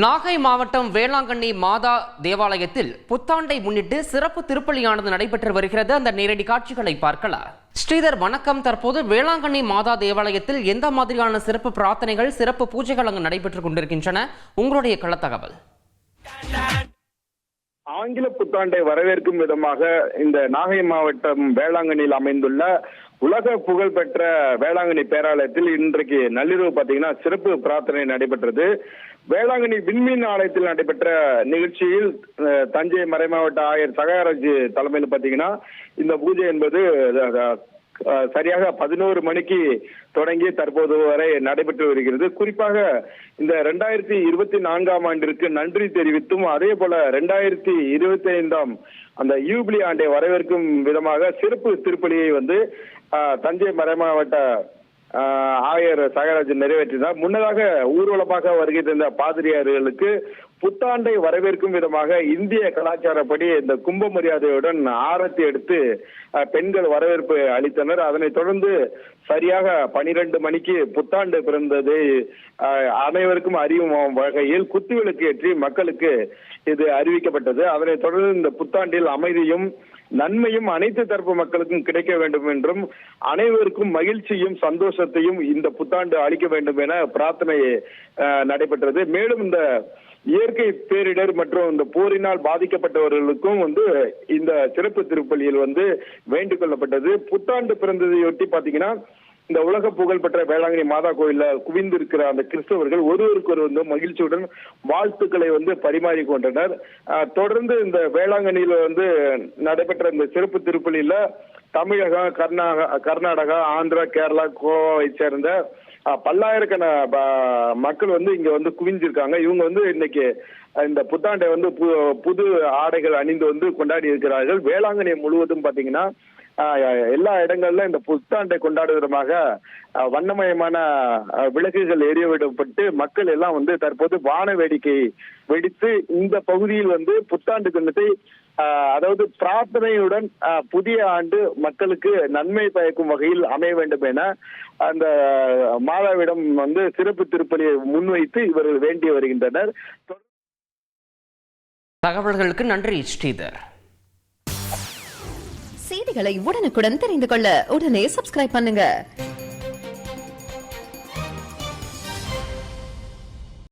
நாகை மாவட்டம் வேளாங்கண்ணி மாதா தேவாலயத்தில் புத்தாண்டை முன்னிட்டு சிறப்பு திருப்பலியானது நடைபெற்று வருகிறது. அந்த நேரடி காட்சிகளை பார்க்கலாம். ஸ்ரீதர் வணக்கம். தற்போது வேளாங்கண்ணி மாதா தேவாலயத்தில் எந்த மாதிரியான சிறப்பு பிரார்த்தனைகள், சிறப்பு பூஜைகள் அங்கு நடைபெற்றுக் கொண்டிருக்கின்றன? உங்களுடைய கள தகவல். ஆங்கில புத்தாண்டை வரவேற்கும் விதமாக இந்த நாகை மாவட்டம் வேளாங்கண்ணியில் அமைந்துள்ள உலக புகழ்பெற்ற வேளாங்கண்ணி பேராலயத்தில் இன்றைக்கு நள்ளிரவு பார்த்தீங்கன்னா சிறப்பு பிரார்த்தனை நடைபெற்றது. வேளாங்கண்ணி விண்மீன் ஆலயத்தில் நடைபெற்ற நிகழ்ச்சியில் தஞ்சை மறைமாவட்ட ஆயர் சகாயராஜ் தலைமையில் பார்த்தீங்கன்னா இந்த பூஜை என்பது சரியாக 11 மணிக்கு தொடங்கி தற்போது வரை நடைபெற்று வருகிறது. குறிப்பாக இந்த 2024ஆம் ஆண்டிற்கு நன்றி தெரிவித்தும் அதே போல 2025ஆம் அந்த யூபிலி ஆண்டை வரவேற்கும் விதமாக சிறப்பு திருப்பலியை தஞ்சை மறைமாவட்ட ஆயர் சகாயராஜ் நிறைவேற்றினார். முன்னதாக ஊர்வலமாக வருகை தந்த பாதிரியார்களுக்கு புத்தாண்டை வரவேற்கும் விதமாக இந்திய கலாச்சாரப்படி இந்த கும்ப மரியாதையுடன் ஆரத்தி எடுத்து பெண்கள் வரவேற்பு அளித்தனர். அதனைத் தொடர்ந்து சரியாக 12 மணிக்கு புத்தாண்டு பிறந்ததை அனைவருக்கும் அறியும் வகையில் குத்துவிளக்கு ஏற்றி மக்களுக்கு இது அறிவிக்கப்பட்டது. அதனைத் தொடர்ந்து இந்த புத்தாண்டில் அமைதியும் நன்மையும் அனைத்து தரப்பு மக்களுக்கும் கிடைக்க வேண்டும் என்றும் அனைவருக்கும் மகிழ்ச்சியும் சந்தோஷத்தையும் இந்த புத்தாண்டு அளிக்க வேண்டும் என பிரார்த்தனை நடைபெற்றது. மேலும் இந்த இயற்கை பேரிடர் மற்றும் இந்த போரினால் பாதிக்கப்பட்டவர்களுக்கும் இந்த சிறப்பு திருப்பலியில் வேண்டிக் கொள்ளப்பட்டது. புத்தாண்டு பிறந்ததையொட்டி பாத்தீங்கன்னா இந்த உலக புகழ்பெற்ற வேளாங்கண்ணி மாதா கோயில்ல குவிந்திருக்கிற அந்த கிறிஸ்தவர்கள் ஒருவருக்கு மகிழ்ச்சியுடன் வாழ்த்துக்களை பரிமாறிக்கொண்டனர். தொடர்ந்து இந்த வேளாங்கண்ணியில நடைபெற்ற இந்த சிறப்பு திருப்பலியில தமிழகம், கர்நாடகா, ஆந்திரா, கேரளா, கோவாவை சேர்ந்த பல்லாயிரக்கண மக்கள் இங்க குவிஞ்சிருக்காங்க. இவங்க இன்னைக்கு இந்த புத்தாண்டை புது ஆடைகள் அணிந்து கொண்டாடி இருக்கிறார்கள். வேளாங்கண்ணி முழுவதும் பாத்தீங்கன்னா எல்லா இடங்கள்ல இந்த புத்தாண்டை கொண்டாடும் விதமாக வண்ணமயமான விளக்குகள் எரியவிடப்பட்டு மக்கள் எல்லாம் தற்போது வான வேடிக்கை வெடித்து இந்த பகுதியில் புத்தாண்டு தினத்தை அதாவது பிரார்த்தனையுடன் புதிய ஆண்டு மக்களுக்கு நன்மை பயக்கும் வகையில் அமைய வேண்டும் என அந்த மாதாவிடம் சிறப்பு திருப்பலியை முன்வைத்து இவர்கள் வேண்டி வருகின்றனர். தகவல்களுக்கு நன்றி ஸ்ரீதர். செய்திகளை உடனுக்குடன் தெரிந்து கொள்ள உடனே சப்ஸ்கிரைப் பண்ணுங்க.